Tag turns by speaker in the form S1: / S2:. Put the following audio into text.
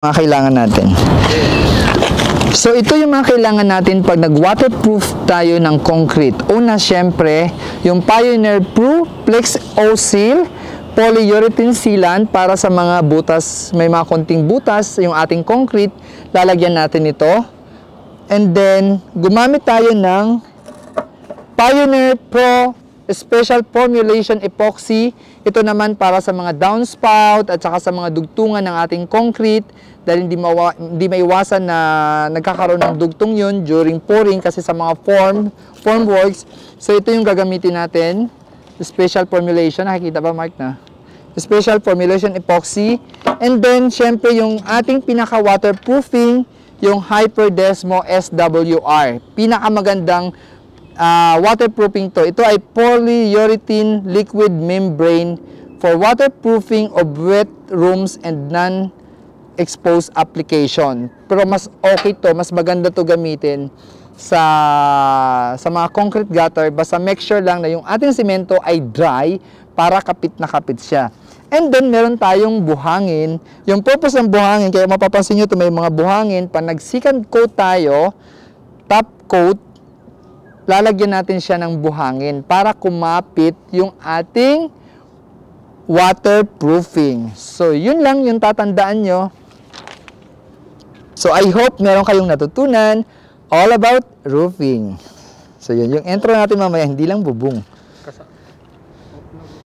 S1: mga kailangan natin. So, ito yung mga kailangan natin pag nag-waterproof tayo ng concrete. Una, syempre, yung Pioneer Pro Flex O-Seal Polyurethane Sealant para sa mga butas, may mga konting butas, yung ating concrete, lalagyan natin ito. And then, gumamit tayo ng Pioneer Pro Special Formulation Epoxy. Ito naman para sa mga downspout at saka sa mga dugtungan ng ating concrete dahil hindi maiwasan na nagkakaroon ng dugtong yun during pouring kasi sa mga form works. So ito yung gagamitin natin, special formulation. Nakikita ba, Mark, na? Special Formulation Epoxy. And then, syempre, yung ating pinaka-waterproofing, yung Hyperdesmo SWR. Pinakamagandang waterproofing to. Ito ay polyurethane liquid membrane for waterproofing of wet rooms and non-exposed application. Pero mas okay to, mas maganda to gamitin sa mga concrete gutter. Basta make sure lang na yung ating semento ay dry para kapit na kapit siya. And then, meron tayong buhangin. Yung purpose ng buhangin, kaya mapapansin nyo ito, may mga buhangin. Pag nag-second coat tayo, top coat, lalagyan natin siya ng buhangin para kumapit yung ating waterproofing. So, yun lang yung tatandaan nyo. So, I hope meron kayong natutunan all about roofing. So, yun yung intro natin mamaya, hindi lang bubong.